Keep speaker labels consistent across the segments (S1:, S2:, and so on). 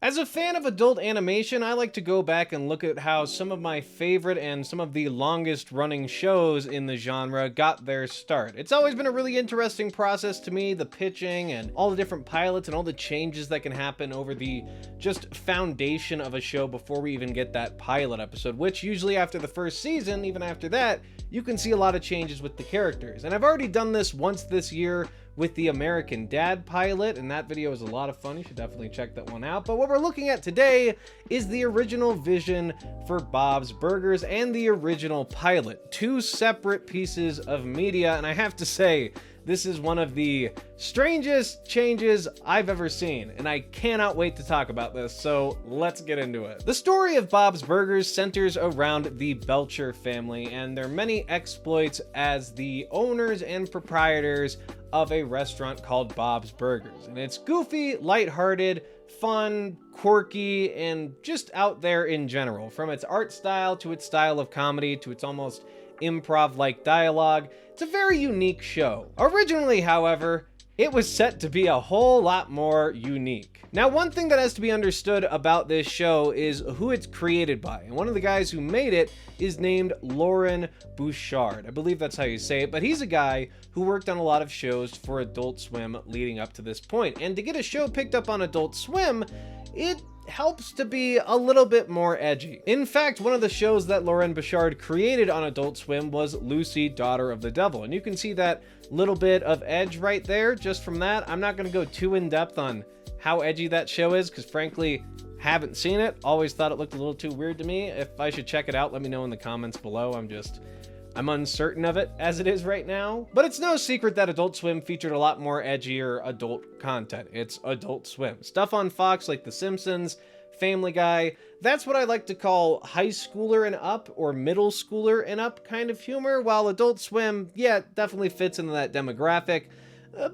S1: As a fan of adult animation, I like to go back and look at how some of my favorite and some of the longest running shows in the genre got their start. It's always been a really interesting process to me, the pitching and all the different pilots and all the changes that can happen over the just foundation of a show before we even get that pilot episode, which usually after the first season, even after that, you can see a lot of changes with the characters. And I've already done this once this year with the American Dad pilot, and that video is a lot of fun. You should definitely check that one out. But what we're looking at today is the original vision for Bob's Burgers and the original pilot. Two separate pieces of media, and I have to say, this is one of the strangest changes I've ever seen, and I cannot wait to talk about this, so let's get into it. The story of Bob's Burgers centers around the Belcher family and their many exploits as the owners and proprietors of a restaurant called Bob's Burgers. And it's goofy, lighthearted, fun, quirky, and just out there in general. From its art style to its style of comedy to its almost improv-like dialogue, it's a very unique show. Originally, however, it was set to be a whole lot more unique. Now, one thing that has to be understood about this show is who it's created by. And one of the guys who made it is named Lauren Bouchard. I believe that's how you say it, but he's a guy who worked on a lot of shows for Adult Swim leading up to this point. And to get a show picked up on Adult Swim, it helps to be a little bit more edgy. In fact, one of the shows that Lauren Bouchard created on Adult Swim was Lucy, Daughter of the Devil. And you can see that little bit of edge right there just from that. I'm not going to go too in depth on how edgy that show is because frankly, haven't seen it. Always thought it looked a little too weird to me. If I should check it out, let me know in the comments below. I'm uncertain of it as it is right now. But it's no secret that Adult Swim featured a lot more edgier adult content. It's Adult Swim. Stuff on Fox like The Simpsons, Family Guy. That's what I like to call high schooler and up or middle schooler and up kind of humor, while Adult Swim, yeah, definitely fits into that demographic,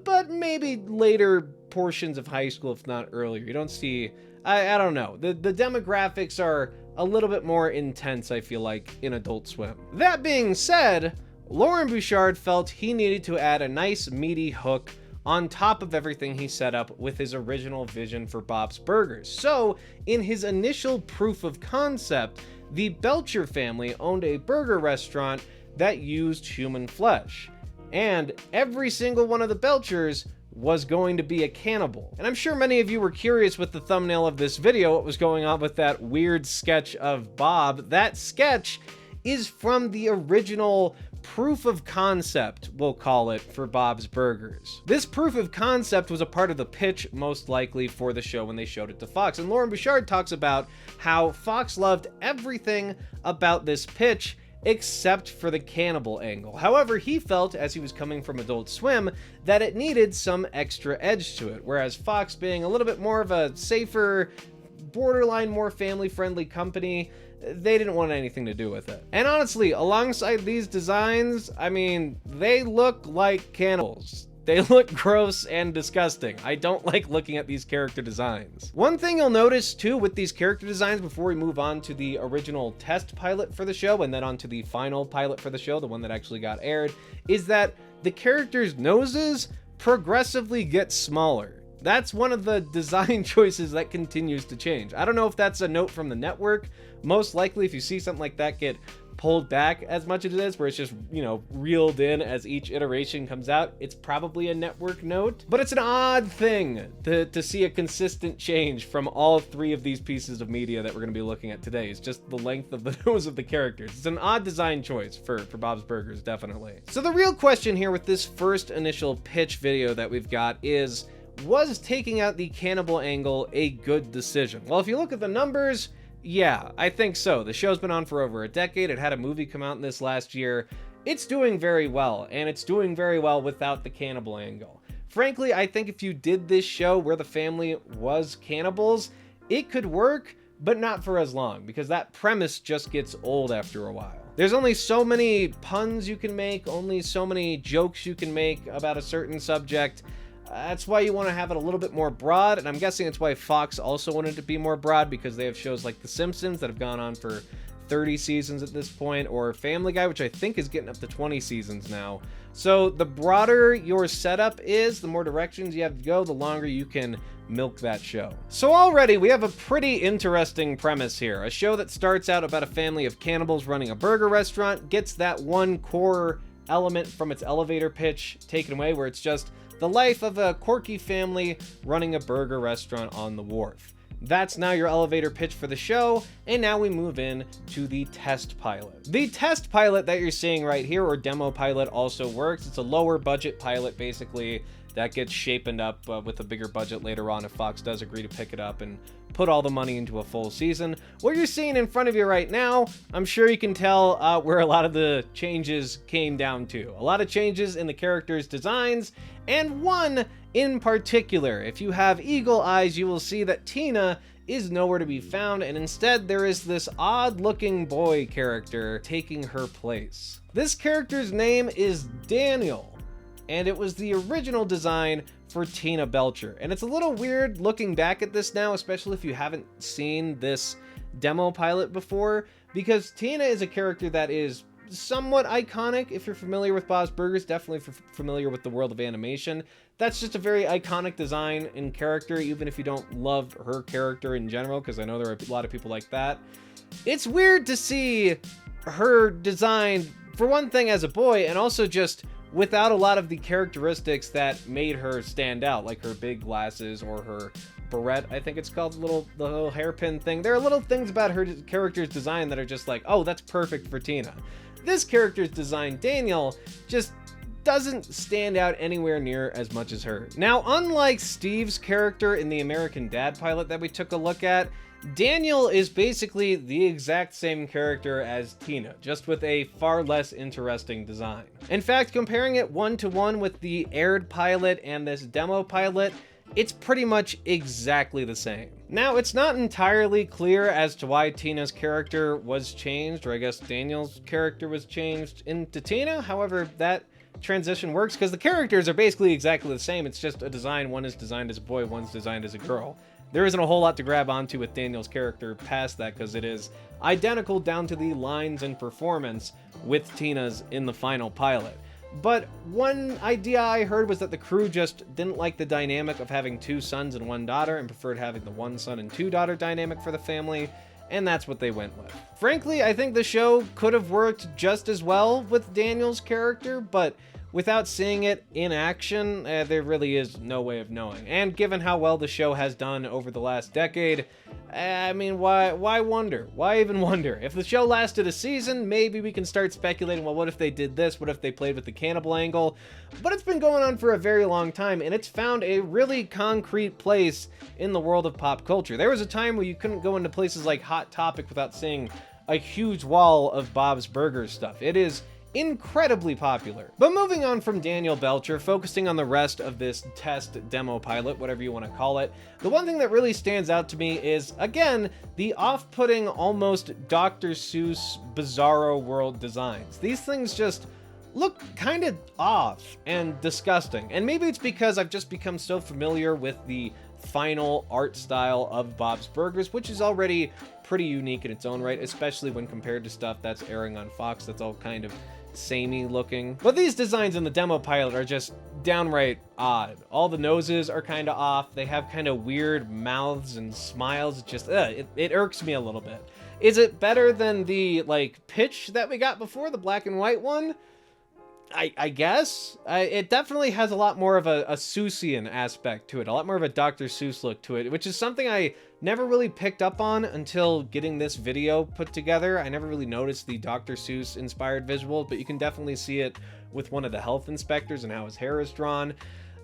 S1: but maybe later portions of high school, if not earlier. You don't see, I don't know. The demographics are a little bit more intense, I feel like, in Adult Swim. That being said, Lauren Bouchard felt he needed to add a nice meaty hook on top of everything he set up with his original vision for Bob's Burgers. So, in his initial proof of concept, the Belcher family owned a burger restaurant that used human flesh. And every single one of the Belchers was going to be a cannibal. And I'm sure many of you were curious with the thumbnail of this video what was going on with that weird sketch of Bob. That sketch is from the original proof of concept, we'll call it, for Bob's Burgers. This proof of concept was a part of the pitch, most likely, for the show when they showed it to Fox. And Lauren Bouchard talks about how Fox loved everything about this pitch except for the cannibal angle. However, he felt, as he was coming from Adult Swim, that it needed some extra edge to it, whereas Fox, being a little bit more of a safer, borderline more family-friendly company, they didn't want anything to do with it. And honestly, alongside these designs, I mean, they look like cannibals. They look gross and disgusting. I don't like looking at these character designs. One thing you'll notice too with these character designs before we move on to the original test pilot for the show and then on to the final pilot for the show, the one that actually got aired, is that the characters' noses progressively get smaller. That's one of the design choices that continues to change. I don't know if that's a note from the network. Most likely, if you see something like that get pulled back as much as it is, where it's just, you know, reeled in as each iteration comes out, it's probably a network note. But it's an odd thing to see a consistent change from all three of these pieces of media that we're going to be looking at today. It's just the length of the nose of the characters. It's an odd design choice for Bob's Burgers, definitely. So the real question here with this first initial pitch video that we've got is, was taking out the cannibal angle a good decision? Well, if you look at the numbers, yeah, I think so. The show's been on for over a decade. It had a movie come out in this last year. It's doing very well, and it's doing very well without the cannibal angle. Frankly, I think if you did this show where the family was cannibals, it could work, but not for as long, because that premise just gets old after a while. There's only so many puns you can make, only so many jokes you can make about a certain subject. That's why you want to have it a little bit more broad, and I'm guessing it's why Fox also wanted to be more broad, because they have shows like The Simpsons that have gone on for 30 seasons at this point, or Family Guy, which I think is getting up to 20 seasons now. So the broader your setup is, the more directions you have to go, the longer you can milk that show. So already we have a pretty interesting premise here. A show that starts out about a family of cannibals running a burger restaurant, gets that one core element from its elevator pitch taken away, where it's just the life of a quirky family running a burger restaurant on the wharf. That's now your elevator pitch for the show, and now we move in to the test pilot. The test pilot that you're seeing right here, or demo pilot, also works. It's a lower budget pilot, basically, that gets shapened up with a bigger budget later on if Fox does agree to pick it up and put all the money into a full season. What you're seeing in front of you right now, I'm sure you can tell where a lot of the changes came down to. A lot of changes in the characters' designs, and one in particular. If you have eagle eyes, you will see that Tina is nowhere to be found, and instead there is this odd-looking boy character taking her place. This character's name is Daniel, and it was the original design for Tina Belcher. And it's a little weird looking back at this now, especially if you haven't seen this demo pilot before, because Tina is a character that is somewhat iconic. If you're familiar with Bob's Burgers, definitely familiar with the world of animation. That's just a very iconic design and character, even if you don't love her character in general, because I know there are a lot of people like that. It's weird to see her designed, for one thing, as a boy, and also just without a lot of the characteristics that made her stand out, like her big glasses or her barrette, I think it's called, the little hairpin thing. There are little things about her character's design that are just like, oh, that's perfect for Tina. This character's design, Daniel, just doesn't stand out anywhere near as much as her. Now, unlike Steve's character in the American Dad pilot that we took a look at, Daniel is basically the exact same character as Tina, just with a far less interesting design. In fact, comparing it one-to-one with the aired pilot and this demo pilot, it's pretty much exactly the same. Now, it's not entirely clear as to why Tina's character was changed, or I guess Daniel's character was changed into Tina. However, that transition works because the characters are basically exactly the same. It's just a design. One is designed as a boy, one's designed as a girl. There isn't a whole lot to grab onto with Daniel's character past that, because it is identical down to the lines and performance with Tina's in the final pilot. But one idea I heard was that the crew just didn't like the dynamic of having two sons and one daughter and preferred having the one son and two daughter dynamic for the family, and that's what they went with. Frankly, I think the show could have worked just as well with Daniel's character, but without seeing it in action, there really is no way of knowing. And given how well the show has done over the last decade, I mean, why wonder? Why even wonder? If the show lasted a season, maybe we can start speculating, well, what if they did this? What if they played with the cannibal angle? But it's been going on for a very long time, and it's found a really concrete place in the world of pop culture. There was a time where you couldn't go into places like Hot Topic without seeing a huge wall of Bob's Burgers stuff. It is incredibly popular. But moving on from Daniel Belcher, focusing on the rest of this test demo pilot, whatever you want to call it, the one thing that really stands out to me is, again, the off-putting, almost Dr. Seuss bizarro world designs. These things just look kind of off and disgusting. And maybe it's because I've just become so familiar with the final art style of Bob's Burgers, which is already pretty unique in its own right, especially when compared to stuff that's airing on Fox that's all kind of samey looking. But these designs in the demo pilot are just downright odd. All the noses are kind of off. They have kind of weird mouths and smiles. It just, it irks me a little bit. Is it better than the, pitch that we got before, the black and white one? I guess. It definitely has a lot more of a Seussian aspect to it, a lot more of a Dr. Seuss look to it, which is something I never really picked up on until getting this video put together. I never really noticed the Dr. Seuss inspired visual, but you can definitely see it with one of the health inspectors and how his hair is drawn.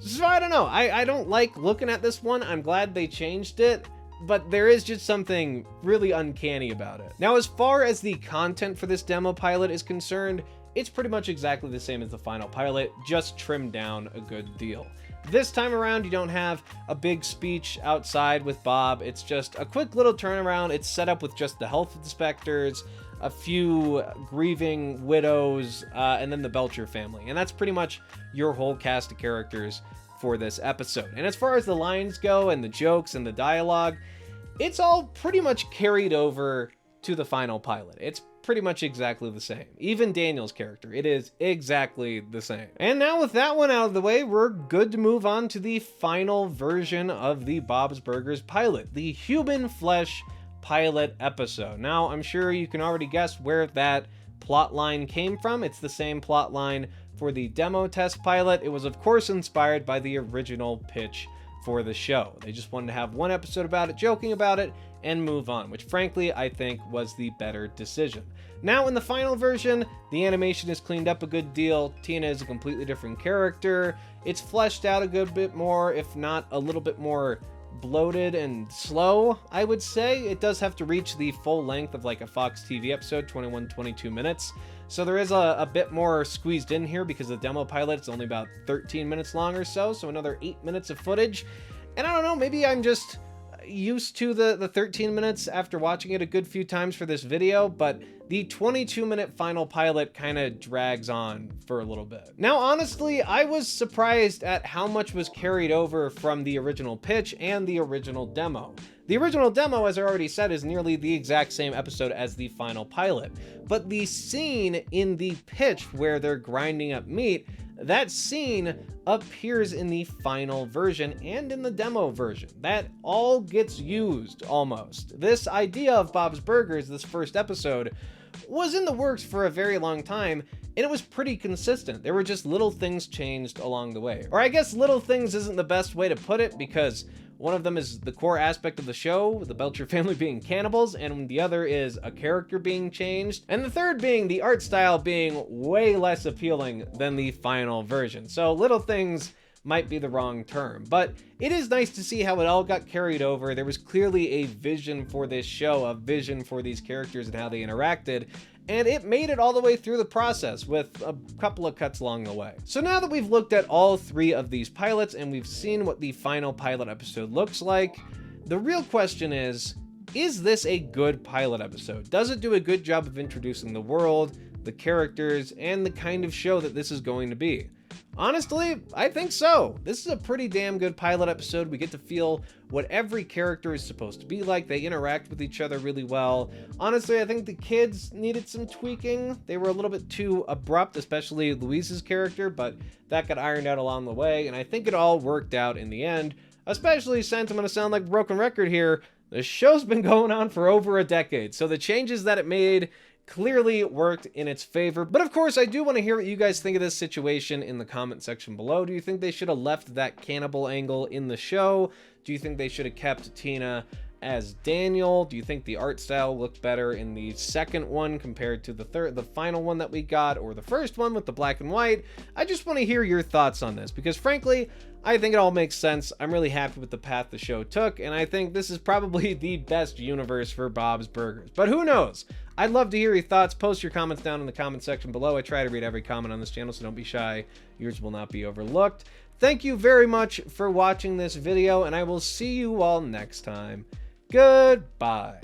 S1: So I don't know. I don't like looking at this one. I'm glad they changed it, but there is just something really uncanny about it. Now, as far as the content for this demo pilot is concerned, it's pretty much exactly the same as the final pilot, just trimmed down a good deal. This time around, you don't have a big speech outside with Bob. It's just a quick little turnaround. It's set up with just the health inspectors, a few grieving widows, and then the Belcher family. And that's pretty much your whole cast of characters for this episode. And as far as the lines go and the jokes and the dialogue, it's all pretty much carried over to the final pilot. It's pretty much exactly the same. Even Daniel's character, it is exactly the same. And now with that one out of the way, we're good to move on to the final version of the Bob's Burgers pilot, the human flesh pilot episode. Now, I'm sure you can already guess where that plot line came from. It's the same plot line for the demo test pilot. It was, of course, inspired by the original pitch for the show. They just wanted to have one episode about it, joking about it, and move on, which frankly I think was the better decision. Now in the final version, the animation is cleaned up a good deal. Tina is a completely different character. It's fleshed out a good bit more, if not a little bit more bloated and slow, I would say. It does have to reach the full length of like a Fox TV episode, 21-22 minutes. So there is a bit more squeezed in here because the demo pilot is only about 13 minutes long or so another 8 minutes of footage. And I don't know, maybe I'm just used to the 13 minutes after watching it a good few times for this video, but the 22-minute final pilot kind of drags on for a little bit. Now, honestly, I was surprised at how much was carried over from the original pitch and the original demo. The original demo, as I already said, is nearly the exact same episode as the final pilot, but the scene in the pitch where they're grinding up meat, that scene appears in the final version and in the demo version. That all gets used, almost. This idea of Bob's Burgers, this first episode, was in the works for a very long time, and it was pretty consistent. There were just little things changed along the way. Or I guess little things isn't the best way to put it, because one of them is the core aspect of the show, the Belcher family being cannibals, and the other is a character being changed, and the third being the art style being way less appealing than the final version. So little things might be the wrong term, but it is nice to see how it all got carried over. There was clearly a vision for this show, a vision for these characters and how they interacted, and it made it all the way through the process with a couple of cuts along the way. So now that we've looked at all three of these pilots and we've seen what the final pilot episode looks like, the real question is this a good pilot episode? Does it do a good job of introducing the world, the characters, and the kind of show that this is going to be? Honestly, I think so. This is a pretty damn good pilot episode. We get to feel what every character is supposed to be like. They interact with each other really well. Honestly, I think the kids needed some tweaking. They were a little bit too abrupt, especially Louise's character, but that got ironed out along the way, and I think it all worked out in the end, especially since I'm going to sound like a broken record here. The show's been going on for over a decade, so the changes that it made clearly worked in its favor. But of course, I do want to hear what you guys think of this situation in the comment section below. Do you think they should have left that cannibal angle in the show? Do you think they should have kept Tina as Daniel? Do you think the art style looked better in the second one compared to the final one that we got, or the first one with the black and white? I just want to hear your thoughts on this, because frankly, I think it all makes sense. I'm really happy with the path the show took, and I think this is probably the best universe for Bob's Burgers. But who knows? I'd love to hear your thoughts. Post your comments down in the comment section below. I try to read every comment on this channel, so don't be shy. Yours will not be overlooked. Thank you very much for watching this video, and I will see you all next time. Goodbye.